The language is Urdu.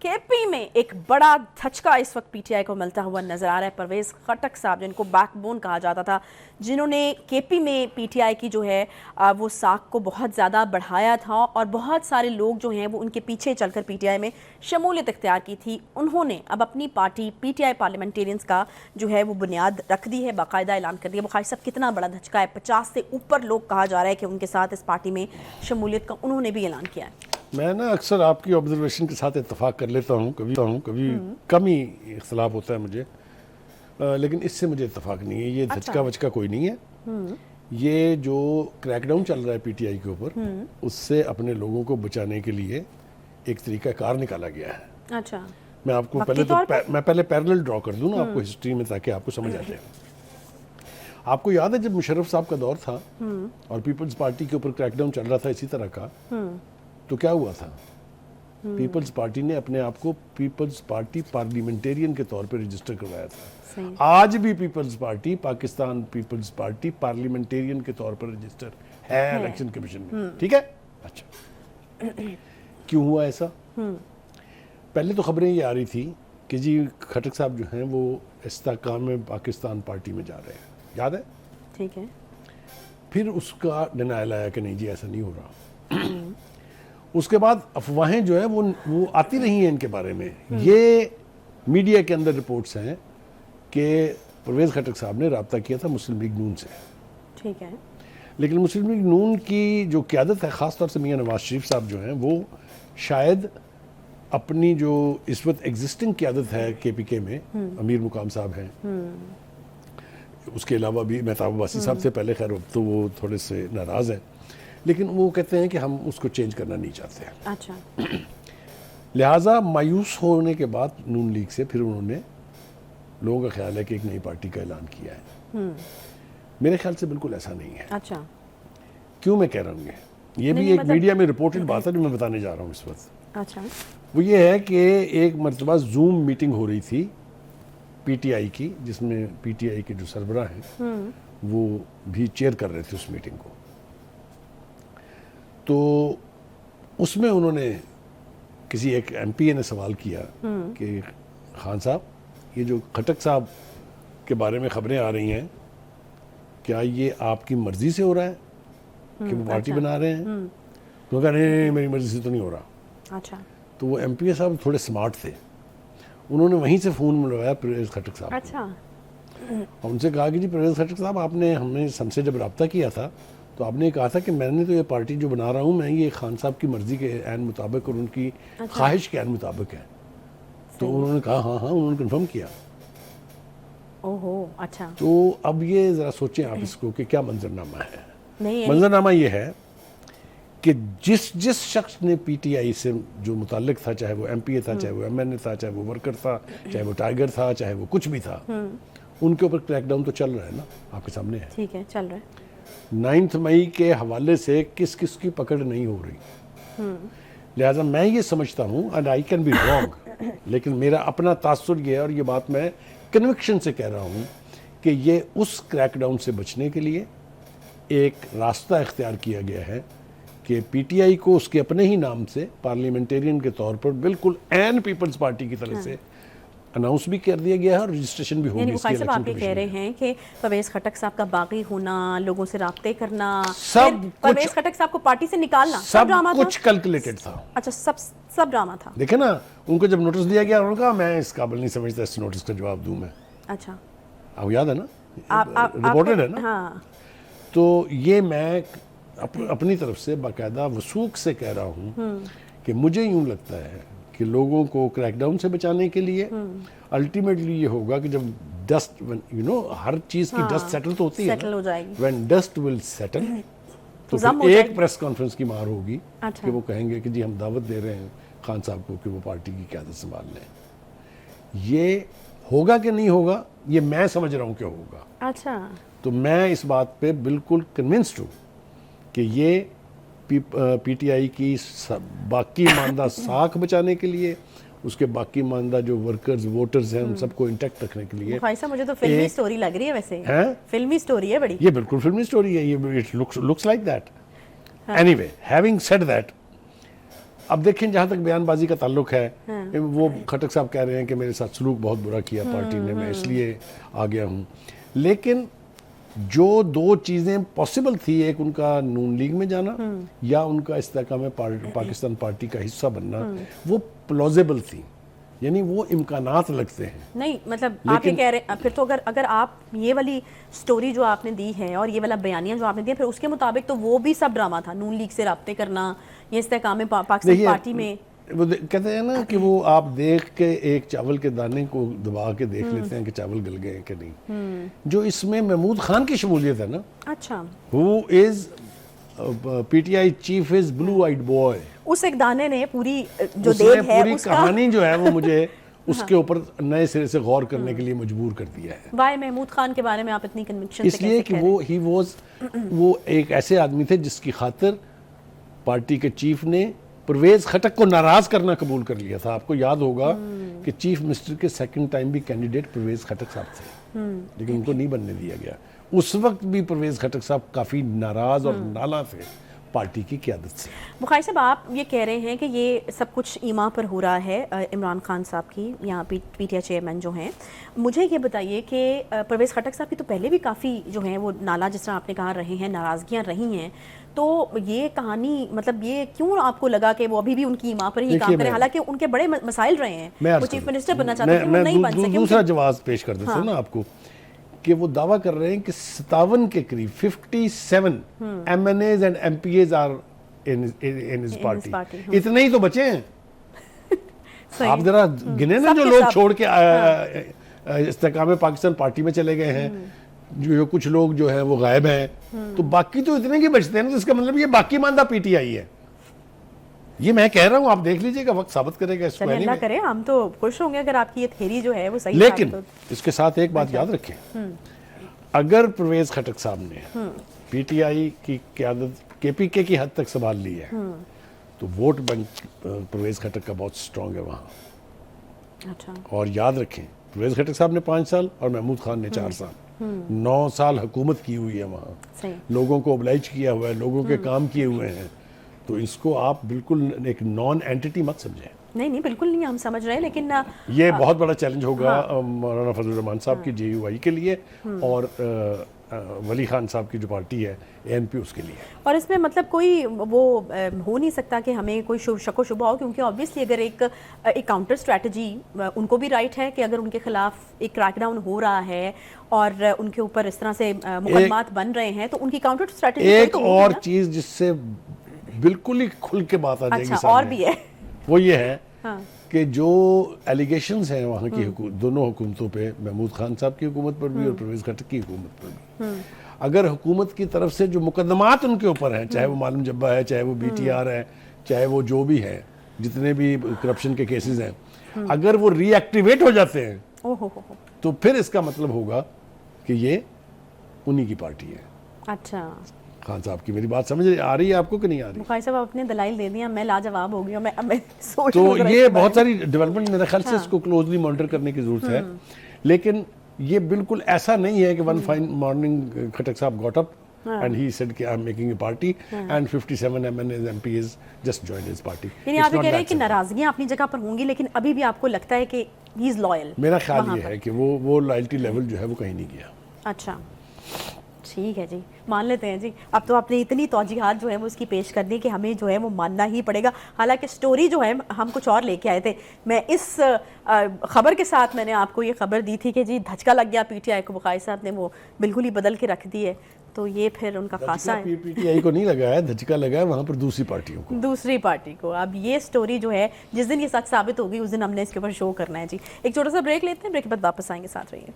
کے پی میں ایک بڑا دھچکا اس وقت پی ٹی آئی کو ملتا ہوا نظر آ رہا ہے. پرویز خٹک صاحب جن کو بیک بون کہا جاتا تھا, جنہوں نے کے پی میں پی ٹی آئی کی جو ہے وہ ساکھ کو بہت زیادہ بڑھایا تھا اور بہت سارے لوگ جو ہیں وہ ان کے پیچھے چل کر پی ٹی آئی میں شمولیت اختیار کی تھی, انہوں نے اب اپنی party P T I parliamentarians کا جو ہے وہ بنیاد رکھ دی ہے, باقاعدہ اعلان کر دیا. بخاری صاحب کتنا بڑا دھچکا ہے, 50 سے اوپر لوگ کہا جا رہا ہے کہ ان کے ساتھ اس پارٹی میں شمولیت کا انہوں نے بھی اعلان کیا ہے. میں نا اکثر آپ کی آبزرویشن کے ساتھ اتفاق کر لیتا ہوں, کبھی کم ہی اختلاف ہوتا ہے مجھے, لیکن اس سے مجھے اتفاق نہیں ہے. یہ دھچکا وچکا کوئی نہیں ہے. یہ جو کریک ڈاؤن چل رہا ہے پی ٹی آئی کے اوپر, اس سے اپنے لوگوں کو بچانے کے لیے ایک طریقہ کار نکالا گیا ہے. اچھا, میں آپ کو پہلے پیرلل ڈرا کر دوں نا آپ کو ہسٹری میں, تاکہ آپ کو سمجھ آ جائے. آپ کو یاد ہے جب مشرف صاحب کا دور تھا اور پیپلز پارٹی کے اوپر کریک ڈاؤن چل رہا تھا اسی طرح کا, تو کیا ہوا تھا؟ پیپلز پارٹی نے اپنے آپ کو پیپلز پارٹی پارلیمنٹیرین کے طور پہ رجسٹر کروایا تھا. آج بھی پیپلز پارٹی, پاکستان پیپلز پارٹی پارلیمنٹیرین کے طور پر رجسٹر ہے الیکشن کمیشن میں. ٹھیک ہے, اچھا کیوں ہوا ایسا؟ پہلے تو خبریں یہ آ رہی تھی کہ جی خٹک صاحب جو ہیں وہ استحکام پاکستان پارٹی میں جا رہے ہیں, یاد ہے؟ ٹھیک ہے. پھر اس کا ڈینائل آیا کہ نہیں جی ایسا نہیں ہو رہا. اس کے بعد افواہیں جو ہے وہ آتی رہی ہیں ان کے بارے میں. یہ میڈیا کے اندر رپورٹس ہیں کہ پرویز خٹک صاحب نے رابطہ کیا تھا مسلم لیگ نون سے. ٹھیک ہے. لیکن مسلم لیگ نون کی جو قیادت ہے, خاص طور سے میاں نواز شریف صاحب جو ہیں, وہ شاید اپنی جو اس وقت ایگزسٹنگ قیادت ہے کے پی کے میں, امیر مقام صاحب ہیں, اس کے علاوہ بھی مہتاب عباسی صاحب سے پہلے, خیر تو وہ تھوڑے سے ناراض ہیں, لیکن وہ کہتے ہیں کہ ہم اس کو چینج کرنا نہیں چاہتے ہیں. اچھا. لہٰذا مایوس ہونے کے بعد نون لیگ سے پھر انہوں نے, لوگوں کا خیال ہے کہ ایک نئی پارٹی کا اعلان کیا ہے. میرے خیال سے بالکل ایسا نہیں ہے. اچھا. کیوں میں کہہ رہا ہوں یہ بھی ایک میڈیا میں رپورٹڈ بات ہے جو میں بتانے جا رہا ہوں اس وقت. اچھا. وہ یہ ہے کہ ایک مرتبہ زوم میٹنگ ہو رہی تھی پی ٹی آئی کی, جس میں پی ٹی آئی کے جو سربراہ ہیں وہ بھی چیئر کر رہے تھے اس میٹنگ کو. تو اس میں انہوں نے, کسی ایک ایم پی اے نے سوال کیا کہ خان صاحب, یہ جو خٹک صاحب کے بارے میں خبریں آ رہی ہیں, کیا یہ آپ کی مرضی سے ہو رہا ہے کہ وہ پارٹی بنا رہے ہیں؟ تو کہا نہیں, میری مرضی سے تو نہیں ہو رہا. اچھا. تو وہ ایم پی اے صاحب تھوڑے سمارٹ تھے, انہوں نے وہیں سے فون ملوایا پرویز خٹک صاحب. اچھا. اور ان سے کہا کہ جی پرویز خٹک صاحب, آپ نے ہم سے جب رابطہ کیا تھا تو آپ نے کہا تھا کہ میں نے تو یہ پارٹی جو بنا رہا ہوں, میں یہ خان صاحب کی مرضی کے عین مطابق اور ان کی خواہش کے عین مطابق ہے. تو انہوں نے کہا ہاں, انہوں نے کنفرم کیا. اوہو. اچھا. تو اب یہ ذرا سوچیں آپ اس کو کہ کیا منظرنامہ ہے. نہیں, منظرنامہ یہ ہے کہ جس شخص نے پی ٹی آئی سے جو متعلق تھا, چاہے وہ ایم پی اے تھا, چاہے وہ ایم این اے تھا, چاہے وہ ورکر تھا, چاہے وہ ٹائیگر تھا, چاہے وہ کچھ بھی تھا, ان کے اوپر کریک ڈاؤن تو چل رہا ہے نا, آپ کے سامنے ہے. ٹھیک ہے, چل رہا ہے. 9 مئی کے حوالے سے کس کی پکڑ نہیں ہو رہی. لہٰذا میں یہ سمجھتا ہوں, and I can be wrong, لیکن میرا اپنا تاثر یہ ہے, اور یہ بات میں کنوکشن سے کہہ رہا ہوں, کہ یہ اس کریک ڈاؤن سے بچنے کے لیے ایک راستہ اختیار کیا گیا ہے کہ پی ٹی آئی کو اس کے اپنے ہی نام سے پارلیمنٹیرین کے طور پر بالکل این پیپلز پارٹی کی طرح سے اناؤنس بھی کر دیا گیا ہے اور رجسٹریشن بھی ہوگی. یعنی بخاری صاحب آپ یہ کہہ رہے ہیں کہ پرویز خٹک صاحب کا باغی ہونا, لوگوں سے رابطے کرنا, پرویز خٹک صاحب کو پارٹی سے نکالنا, سب ڈرامہ تھا, کچھ کیلکولیٹڈ تھا. اچھا, سب ڈرامہ تھا. دیکھیں نا, ان کو جب نوٹس دیا گیا, انہوں نے کہا میں اس قابل نہیں سمجھتا اس نوٹس کا جواب دوں میں. اچھا. آپ کو یاد ہے نا, رپورٹڈ ہے نا. ہاں. تو یہ میں اپنی طرف سے باقاعدہ وثوق سے کہہ رہا ہوں کہ مجھے یوں لگتا ہے کہ لوگوں کو کریک ڈاؤن سے بچانے کے لیے الٹیمیٹلی یہ ہوگا کہ جب ڈسٹ, ہر چیز کی ڈسٹ سیٹل تو ہوتی ہے, سیٹل ہو جائے گی. وین ڈسٹ ول سیٹل, تو پھر ایک پریس کانفرنس کی مار ہوگی کہ وہ کہیں گے کہ جی ہم دعوت دے رہے ہیں خان صاحب کو کہ وہ پارٹی کی قیادت سنبھال لیں. یہ ہوگا کہ نہیں ہوگا, یہ میں سمجھ رہا ہوں کہ ہوگا. اچھا. تو میں اس بات پہ بالکل کنونسڈ ہوں کہ یہ پی ٹی آئی کی باقی ماندہ ساکھ بچانے کے لیے, اس کے باقی ماندہ جو ورکرز ووٹرز ہیں ان سب کو انٹیکٹ رکھنے کے لیے. بھائی صاحب مجھے تو فلمی سٹوری لگ رہی ہے ویسے. فلمی سٹوری ہے بڑی. یہ بالکل فلمی سٹوری ہے, یہ looks like that. Any way, having said that, اب دیکھیں جہاں تک بیان بازی کا تعلق ہے، وہ خٹک صاحب کہہ رہے ہیں کہ میرے ساتھ سلوک بہت برا کیا پارٹی نے، میں اس لیے آ گیا ہوں، لیکن جو دو چیزیں پاسبل تھی، ایک ان کا نون لیگ میں جانا یا ان کا استحکام پاکستان پارٹی کا حصہ بننا، وہ پلوزیبل تھی، یعنی وہ امکانات لگتے ہیں. نہیں مطلب آپ یہ کہہ رہے ہیں پھر تو اگر آپ یہ والی سٹوری جو آپ نے دی ہے اور یہ والا بیانیہ جو آپ نے دیا پھر اس کے مطابق تو وہ بھی سب ڈرامہ تھا، نون لیگ سے رابطے کرنا، یہ استحکام پاکستان پارٹی میں. وہ کہتے ہیں نا کہ وہ آپ دیکھ کے ایک چاول کے دانے کو دبا کے دیکھ لیتے ہیں کہ چاول گل گئے کہ نہیں. جو اس میں محمود خان کی شمولیت ہے نا، اچھا، who is PTI chief is blue eyed boy, اس ایک دانے نے پوری جو اس نے دیکھ ہے پوری اس کا کہانی جو ہے وہ مجھے اس کے اوپر نئے سرے سے غور کرنے کے لیے مجبور کر دیا ہے. وائے محمود خان کے بارے میں آپ اتنی کنوکشن اس لیے کہ وہ ایک ایسے آدمی تھے جس کی خاطر پارٹی کے چیف نے پرویز خٹک کو ناراض کرنا قبول کر لیا تھا. آپ کو یاد ہوگا کہ چیف منسٹر کے سیکنڈ ٹائم بھی کینڈیڈیٹ پرویز خٹک صاحب تھے، لیکن ان کو نہیں بننے دیا گیا. اس وقت بھی پرویز خٹک صاحب کافی ناراض اور نالاں تھے پارٹی کی قیادت سے. بخاری صاحب آپ یہ کہہ رہے ہیں کہ یہ سب کچھ ایما پر ہو رہا ہے عمران خان صاحب کی، یہاں پی ٹی آئی چیئرمین جو ہیں. مجھے یہ بتائیے کہ پرویز خٹک صاحب کی تو پہلے بھی کافی جو ہیں وہ نالا جس طرح آپ نے کہا رہے ہیں، ناراضگیاں رہی ہیں، تو یہ کہانی مطلب یہ کیوں آپ کو لگا کہ وہ ابھی بھی ان کی ایما پر ہی کام کریں، حالانکہ ان کے بڑے مسائل رہے ہیں، وہ چیف منسٹر بننا چاہتے تھے، وہ نہیں بن سکے. دوسرا جواز پیش کر دیتا ہوں نا آپ کو کہ وہ دعویٰ کر رہے ہیں کہ 57 کے قریب 57 MNAs and MPAs are in his party. اتنے ہی تو بچے ہیں. آپ ذرا گنے نا جو لوگ چھوڑ کے استحکام پاکستان پارٹی میں چلے گئے ہیں، جو کچھ لوگ جو ہیں وہ غائب ہیں، تو باقی تو اتنے کی بچتے ہیں. تو اس کا مطلب یہ باقی ماندہ پی ٹی آئی ہے. یہ میں کہہ رہا ہوں، آپ دیکھ لیجئے گا، وقت ثابت کرے گا اس کو. اللہ کرے، ہم تو خوش ہوں گے اگر آپ کی یہ تھیری جو ہے وہ صحیح. لیکن اس کے ساتھ ایک بات یاد رکھیں، اگر پرویز خٹک صاحب نے پی ٹی آئی کی قیادت کے پی کے کی حد تک سنبھال لی ہے تو ووٹ بینک پرویز خٹک کا بہت سٹرونگ ہے وہاں. اور یاد رکھیں پرویز خٹک صاحب نے 5 سال اور محمود خان نے 4 سال 9 سال حکومت کی ہوئی ہے وہاں، لوگوں کو اوبلائج کیا ہوا ہے، لوگوں کے کام کیے ہوئے ہیں. تو اس کو آپ بالکل ایک نان اینٹی مت سمجھیں. نہیں بالکل نہیں، ہم سمجھ رہے ہیں، لیکن یہ بہت بڑا چیلنج ہوگا مولانا فضل الرحمان صاحب کی جے یو آئی کے لیے اور ولی خان صاحب کی جو پارٹی ہے اے این پی اس کے لیے. اور اس میں مطلب کوئی وہ ہو نہیں سکتا کہ ہمیں کوئی شک و شبہ ہو، کیونکہ آبویسلی اگر ایک کاؤنٹر اسٹریٹجی ان کو بھی رائٹ ہے کہ اگر ان کے خلاف ایک کریک ڈاؤن ہو رہا ہے اور ان کے اوپر اس طرح سے مقدمات بن رہے ہیں تو ان کی کاؤنٹر اسٹریٹجی. ایک اور چیز جس سے بالکل ہی کھل کے بات آ جائے گی اور بھی ہے، وہ یہ ہے کہ جو ایلیگیشنز ہیں وہاں کی دونوں حکومتوں پہ، محمود خان صاحب کی حکومت پر بھی اور پرویز خٹک کی حکومت پر بھی، اگر حکومت کی طرف سے جو مقدمات ان کے اوپر ہیں، چاہے وہ معلوم جبہ ہے، چاہے وہ بی ٹی آر ہے، چاہے وہ جو بھی ہے، جتنے بھی کرپشن کے کیسز ہیں، اگر وہ ری ایکٹیویٹ ہو جاتے ہیں تو پھر اس کا مطلب ہوگا کہ یہ انہی کی پارٹی ہے. اچھا خان صاحب کی میری بات سمجھ آ رہی ہے آپ کو کہ نہیں آ رہی؟ بخاری صاحب اپنے دلائل دے دیا، میں لاجواب ہو گیا. میں سوچ تو یہ بہت ساری ڈیولپمنٹ میرے خیال سے اس کو کلوزلی مانیٹر کرنے کی ضرورت ہے. لیکن یہ بالکل ایسا نہیں ہے کہ ون فائن مارننگ کھٹک صاحب got up and he said کہ I am making a party and 57 MNAs MPAs just joined his party. یعنی آپ یہ کہہ رہے ہیں کہ ناراضگیاں اپنی جگہ پر ہوں گی لیکن ابھی بھی آپ کو لگتا ہے کہ ہی از لائل. میرا خیال یہ ہے کہ وہ لائلٹی لیول جو ہے وہ کہیں نہیں گیا. اچھا ٹھیک ہے جی، مان لیتے ہیں جی. اب تو آپ نے اتنی توجیحات جو ہے وہ اس کی پیش کر دی کہ ہمیں جو ہے وہ ماننا ہی پڑے گا. حالانکہ سٹوری جو ہے ہم کچھ اور لے کے آئے تھے. میں اس خبر کے ساتھ میں نے آپ کو یہ خبر دی تھی کہ جی دھچکا لگ گیا پی ٹی آئی کو، بخاری صاحب نے وہ بالکل ہی بدل کے رکھ دی ہے. تو یہ پھر ان کا خاصہ ہے. پی ٹی آئی کو نہیں لگا ہے دھچکا لگا ہے وہاں پر دوسری پارٹی کو. اب یہ سٹوری جو ہے جس دن یہ سچ ثابت ہوگی اس دن ہم نے اس کے اوپر شو کرنا ہے جی. ایک چھوٹا سا بریک لیتے ہیں، بریک کے بعد واپس آئیں گے، ساتھ رہیے.